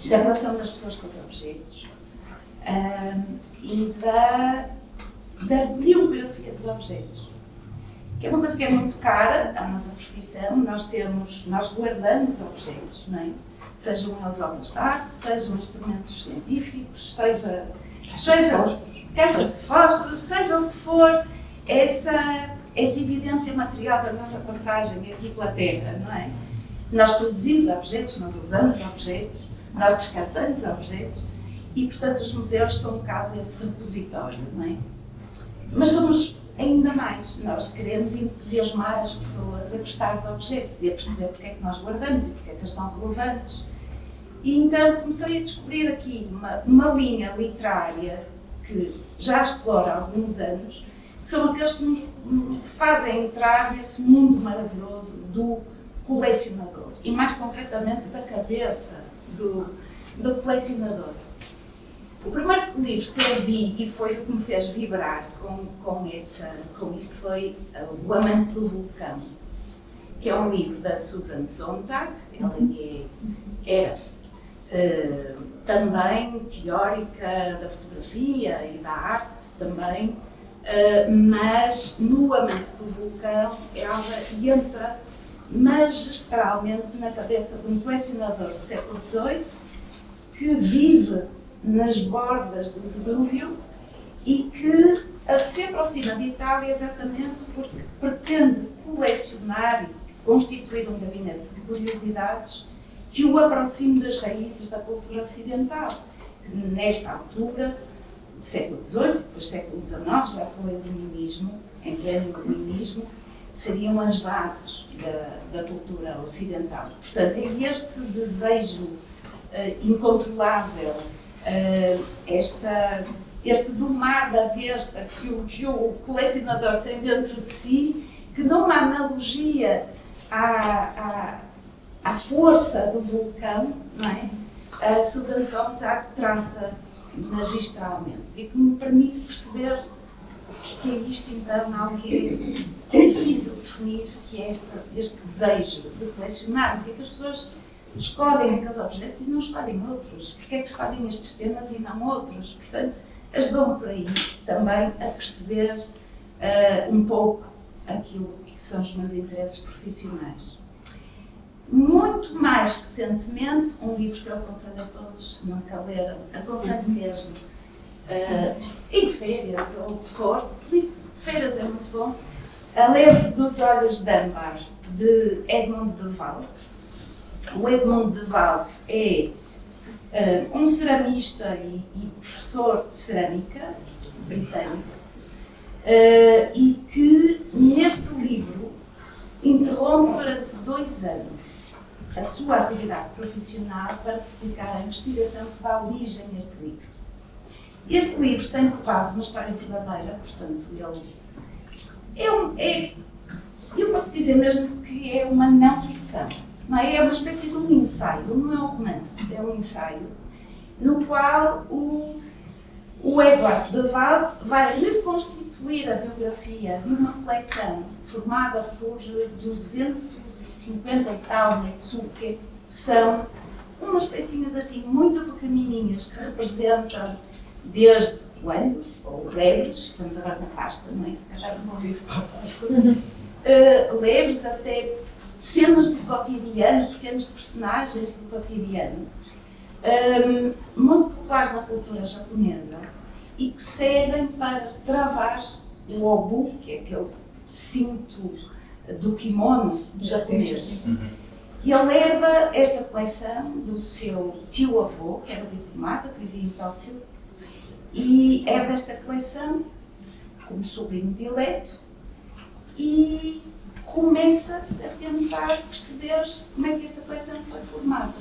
da relação das pessoas com os objetos e da biografia dos objetos, que é uma coisa que é muito cara à nossa profissão. Nós guardamos objetos, não é? Sejam eles obras de arte, sejam instrumentos científicos, seja caixas de fósforos, seja o que for, essa evidência material da nossa passagem aqui pela Terra, não é? Nós produzimos objetos, nós usamos objetos, nós descartamos objetos e, portanto, os museus são um bocado esse repositório, não é? Mas somos ainda mais. Nós queremos entusiasmar as pessoas a gostar de objetos e a perceber porque é que nós guardamos e porque é que eles estão relevantes. E então comecei a descobrir aqui uma linha literária que já explora há alguns anos, que são aqueles que nos fazem entrar nesse mundo maravilhoso do colecionador e, mais concretamente, da cabeça do colecionador. O primeiro livro que eu vi e foi o que me fez vibrar com isso foi O Amante do Vulcão, que é um livro da Susan Sontag. Ela era também teórica da fotografia e da arte também, mas no Amante do Vulcão ela entra magistralmente na cabeça de um colecionador do século XVIII que vive nas bordas do Vesúvio e que se aproxima de Itália exatamente porque pretende colecionar e constituir um gabinete de curiosidades que o aproxime das raízes da cultura ocidental, que nesta altura, do século XVIII, depois do século XIX, já com o iluminismo, em pleno iluminismo, seriam as bases da cultura ocidental. Portanto, é este desejo incontrolável, este domar da besta que o colecionador tem dentro de si, que numa analogia à força do vulcão, não é? A Susan Sontag trata magistralmente e que me permite perceber o que é isto, então, algo que é difícil de definir, que é este desejo de colecionar. Porque é que as pessoas escolhem aqueles objetos e não escolhem outros? Porque é que escolhem estes temas e não outros? Portanto, ajudou-me por aí também a perceber um pouco aquilo que são os meus interesses profissionais. Muito mais recentemente, um livro que eu aconselho a todos, se nunca leram, aconselho mesmo, em férias ou o que for, livro de férias é muito bom, A ler dos Olhos de Âmbar, de Edmond de Waalt. O Edmond de Waalt é um ceramista e professor de cerâmica britânico e que, neste livro, interrompe durante 2 anos a sua atividade profissional para se dedicar à investigação que dá origem a este livro. Este livro tem por base uma história verdadeira, portanto, eu posso dizer mesmo que é uma não-ficção. Não é? É uma espécie de um ensaio, não é um romance, é um ensaio, no qual o Edward de Waalt vai reconstituir a biografia de uma coleção formada por 250 e tal Netsuke, que são umas pecinhas assim muito pequenininhas que representam desde coelhos ou lebres, estamos agora na Páscoa, não é? Se calhar não ouvi falar da Páscoa, lebres até cenas do cotidiano, pequenos personagens do cotidiano, muito populares na cultura japonesa e que servem para travar o obu, que é aquele cinto do kimono japonês. Ele herda esta coleção do seu tio-avô, que era diplomata, que vivia em Tóquio, e herda esta coleção como sobrinho dileto e começa a tentar perceber como é que esta coleção foi formada.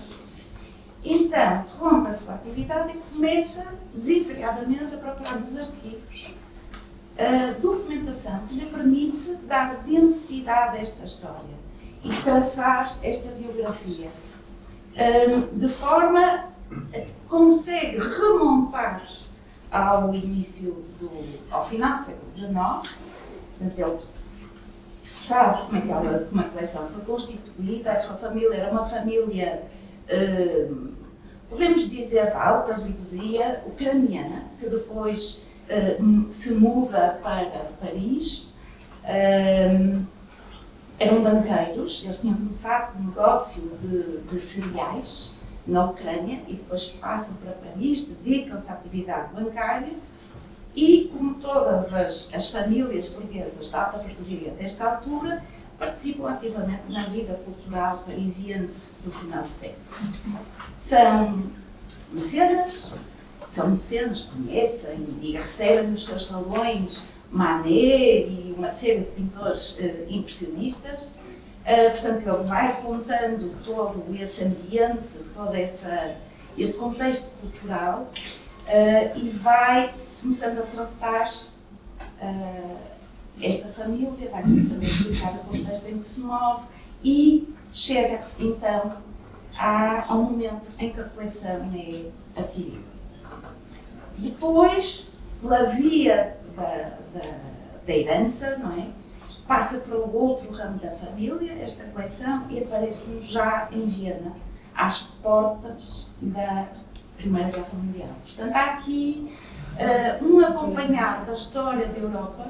Então, interrompe a sua atividade e começa desenfreadamente a procurar nos arquivos a documentação que lhe permite dar densidade a esta história e traçar esta biografia, de forma a que consegue remontar ao início ao final do século XIX. Portanto, ele sabe como a coleção foi constituída, a sua família era uma família, podemos dizer, de alta burguesia ucraniana, que depois se muda para Paris. Eram banqueiros, eles tinham começado com um negócio de cereais na Ucrânia e depois passam para Paris, dedicam-se à atividade bancária e, como todas as famílias burguesas da alta burguesia desta altura, participam ativamente na vida cultural parisiense do final do século. São mecenas, conhecem e recebem nos seus salões Manet e uma série de pintores impressionistas. Portanto, ele vai apontando todo esse ambiente, todo esse contexto cultural e vai começando a tratar esta família, vai começando a explicar o contexto em que se move e chega então ao momento em que a coleção é adquirida. Depois, pela via da herança, não é? Passa para o outro ramo da família, esta coleção, e aparece-nos já em Viena, às portas da Primeira Guerra Mundial. Portanto, há aqui um acompanhar da história da Europa,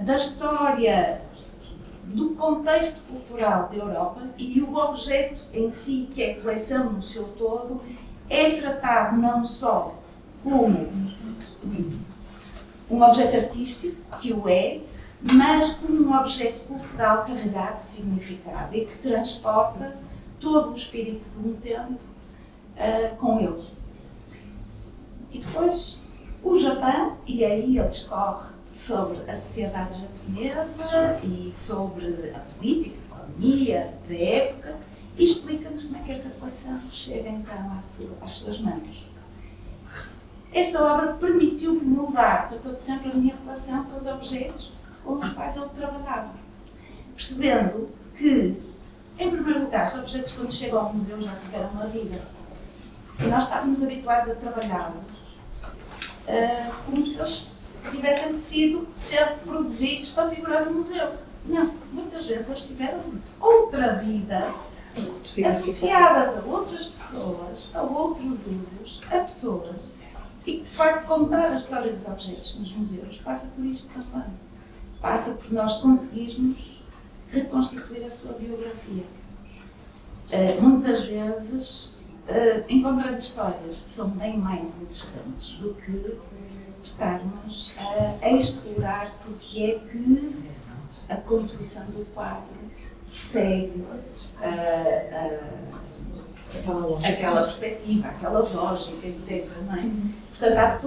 da história do contexto cultural da Europa, e o objeto em si, que é a coleção no seu todo, é tratado não só como um objeto artístico, que o é, mas como um objeto cultural carregado de significado e que transporta todo o espírito de um tempo com ele. E depois o Japão, e aí ele discorre sobre a sociedade japonesa e sobre a política, a economia da época e explica-nos como é que esta coleção chega então às suas mãos. Esta obra permitiu-me mudar para todo sempre a minha relação com os objetos com os quais ele trabalhava, percebendo que, em primeiro lugar, os objetos quando chegam ao museu já tiveram uma vida e nós estávamos habituados a trabalhá-los como se eles tivessem sido sempre produzidos para figurar no museu. Não, muitas vezes eles tiveram outra vida, associadas a outras pessoas, a outros usos, a pessoas, e que de facto contar a história dos objetos nos museus passa por isto também. Passa por nós conseguirmos reconstituir a sua biografia. Muitas vezes encontrando histórias que são bem mais interessantes do que estarmos a explorar porque é que a composição do quadro segue aquela perspectiva, aquela lógica, etc. Não é? Portanto, há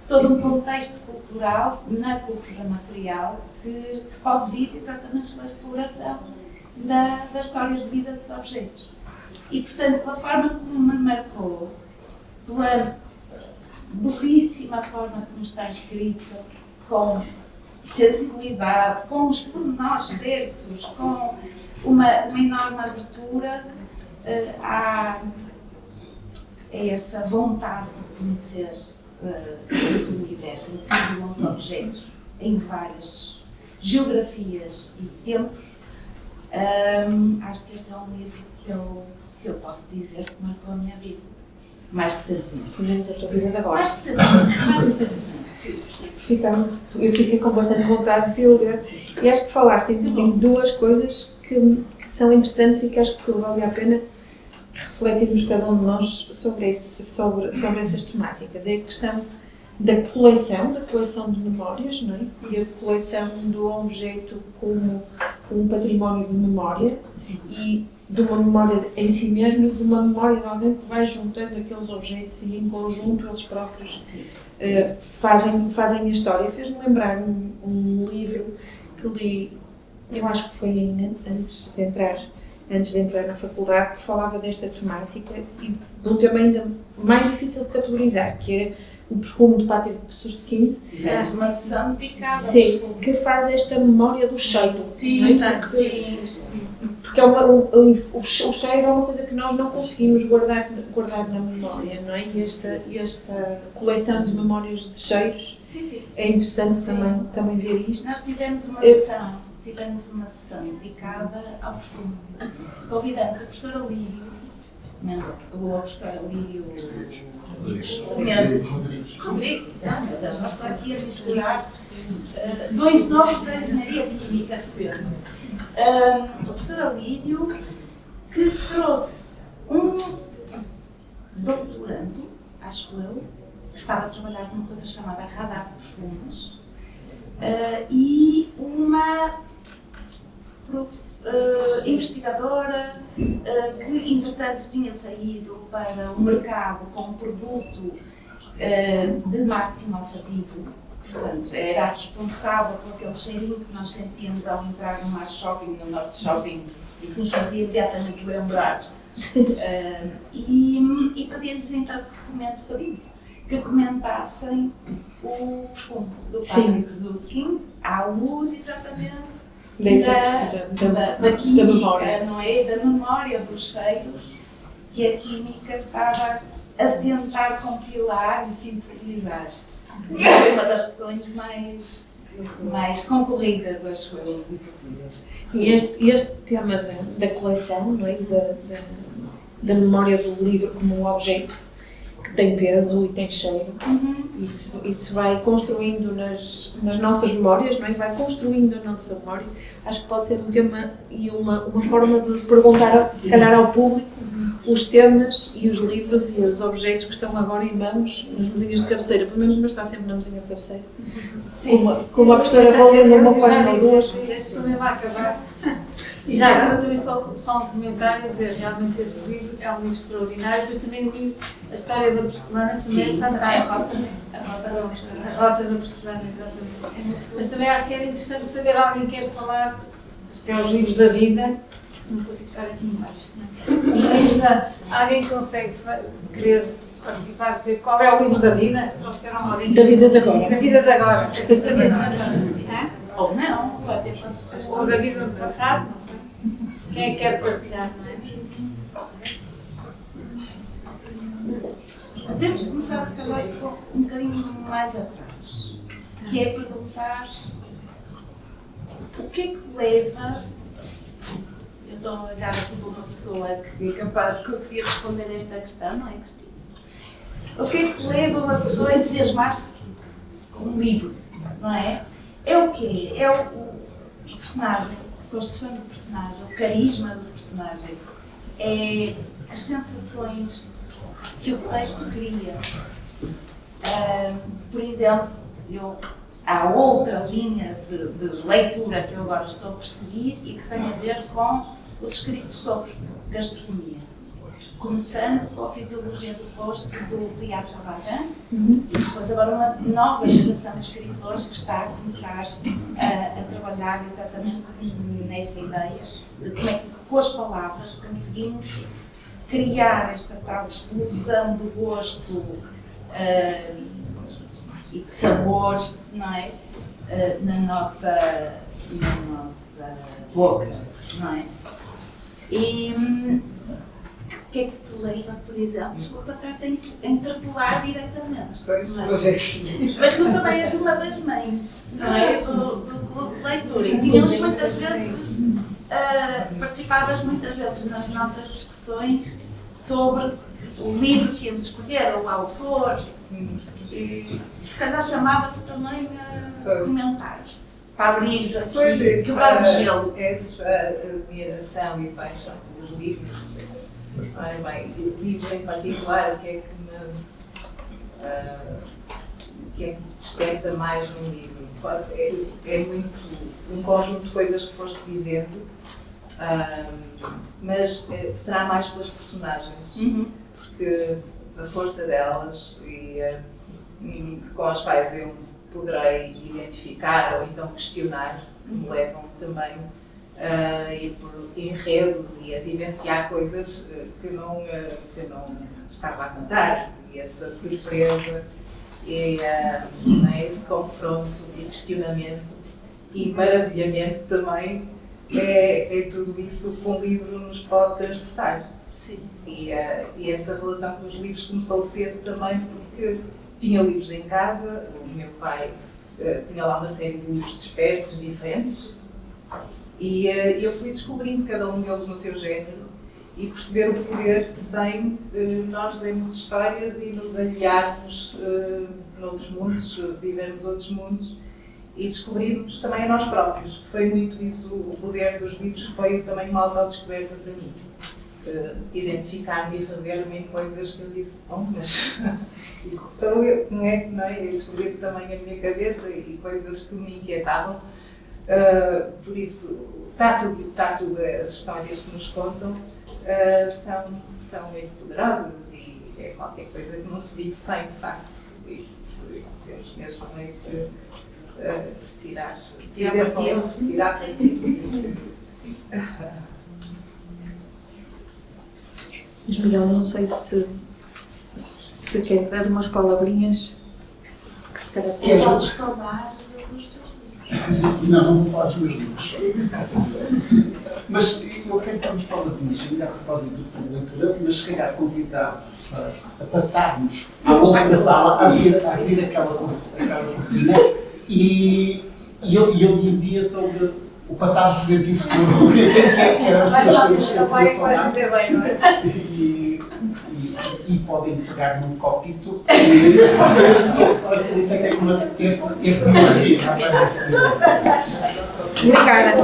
todo um contexto cultural na cultura material que pode vir exatamente pela exploração da história de vida dos objetos. E, portanto, pela forma como me marcou, pela belíssima forma como está escrita, com sensibilidade, com os pormenores certos, com uma enorme abertura, há essa vontade de conhecer esse universo, em que se incluem os objetos em várias geografias e tempos. Acho que este é um livro que eu posso dizer que marcou a minha vida. Mais que certamente. Pelo menos a tua vida de agora. Mais que certamente. Sim. Eu fiquei com bastante vontade de o ler. E acho que falaste em duas coisas que são interessantes e que acho que vale a pena refletirmos cada um de nós sobre essas temáticas. É a questão da coleção de memórias, não é? E a coleção do objeto como um património de memória e de uma memória em si mesmo e de uma memória de alguém que vai juntando aqueles objetos e em conjunto eles próprios fazem a história. Fez-me lembrar um livro que li, eu acho que foi antes de entrar na faculdade, que falava desta temática e de um tema ainda mais difícil de categorizar, que era o perfume de Patrick Suskind. Tivemos uma sessão dedicada. Sim, que faz esta memória do cheiro. Sim, não é? Porque o cheiro é uma coisa que nós não conseguimos guardar na memória, não é? E esta coleção de memórias de cheiros é interessante também ver isto. Nós tivemos uma sessão dedicada ao perfume. Convidamos o professor Alírio, Rodrigues, meu Deus, já estou aqui a misturar dois nomes da engenharia química recente. O professor Alírio, que trouxe um doutorando, acho eu, que estava a trabalhar numa coisa chamada Radar de Perfumes, e uma investigadora que, entretanto, tinha saído para o mercado com um produto de marketing olfativo. Portanto, era a responsável por aquele cheirinho que nós sentíamos ao entrar no Mar Shopping, no Norte Shopping, e que nos fazia imediatamente lembrar. E pedimos então que comentassem o perfume do Patrick Suskind à luz exatamente da química, não é? Da memória dos cheiros que a química estava a tentar compilar e sintetizar. E foi uma das sessões mais concorridas, acho eu, divertidas. E este tema da coleção, não é? Da memória do livro como um objeto que tem peso e tem cheiro, isso vai construindo nas nossas memórias, não é? Vai construindo a nossa memória. Acho que pode ser um tema e uma forma de perguntar, se calhar, ao público os temas e os livros e os objetos que estão agora em mãos nas mesinhas de cabeceira. Pelo menos o meu está sempre na mesinha de cabeceira. Sim. Como a professora vai lendo uma página ou duas. Este também vai acabar. E já agora também só um comentário, dizer, realmente esse livro é um livro extraordinário, depois também li a história da porcelana, também é fantástica. A rota da porcelana, exatamente. Mas também acho que era interessante saber, alguém quer falar, isto é os livros da vida, não consigo estar aqui embaixo. Alguém consegue querer participar, dizer qual é o livro da vida? Trouxeram alguém? Da vida de agora. Da vida de agora. Ou não, pode ser. Ou da vida do passado, não sei. Quem é que quer partilhar, não é? Podemos começar, se calhar, um bocadinho mais atrás, que é perguntar o que é que leva. Eu estou a olhar aqui para uma pessoa que é capaz de conseguir responder esta questão, não é, Cristina? O que é que leva uma pessoa a entusiasmar-se com um livro, não é? É o quê? É o personagem, a construção do personagem, o carisma do personagem, é as sensações que o texto cria. Por exemplo, há outra linha de leitura que eu agora estou a perseguir e que tem a ver com os escritos sobre gastronomia. Começando com a Fisiologia do Gosto do Lia Sabagan e depois agora uma nova geração de escritores que está a começar a trabalhar exatamente nessa ideia de como é que com as palavras conseguimos criar esta tal explosão de gosto e de sabor, não é? Na nossa boca, não é? E o que é que te leva, por exemplo, desculpa estar-te a interpelar diretamente, mas tu também és uma das mães, não é? Do clube de leitura e tinhas muitas vezes, participavas muitas vezes nas nossas discussões sobre o livro que íamos escolher, o autor, e se calhar chamava-te também a comentários, para abrir aqui, que base gelo. Essa admiração e paixão pelos livros, livros em particular, o que é que que é que desperta mais num livro? É muito um conjunto de coisas que foste dizendo, mas será mais pelas personagens, porque a força delas e com as quais eu poderei identificar ou então questionar, me levam também a ir por enredos e a vivenciar coisas que eu não estava a contar. E essa surpresa e esse confronto e questionamento e maravilhamento também é tudo isso que um livro nos pode transportar. Sim. E essa relação com os livros começou cedo também porque tinha livros em casa, o meu pai tinha lá uma série de livros dispersos, diferentes, e eu fui descobrindo cada um deles no seu género e perceber o poder que tem nós lermos histórias e nos aliarmos noutros mundos, vivermos outros mundos e descobrirmos também a nós próprios. Foi muito isso, o poder dos livros foi também uma autodescoberta para mim. Identificar-me e rever-me em coisas que eu disse, bom, mas isto sou eu, não é? E descobrir também a minha cabeça e coisas que me inquietavam. Por isso, está tudo, as histórias que nos contam são muito poderosas e é qualquer coisa que não se vive sem, de facto. E temos mesmo que tirar partidos. Sim. Mas Miguel, não sei se quer dar umas palavrinhas que se calhar Podes falar dos teus livros. Não vou falar dos meus livros. Mas eu quero dizer umas palavrinhas, ainda a propósito da leitura, mas se calhar convidar-vos a passarmos à outra sala, a abrir aquela cortina e eu dizia sobre o passado, presente e o futuro, que eram as três coisas que eu queria falar. Dizer bem, não é? E podem pegar num copito e facilita ter fotografia. Obrigada.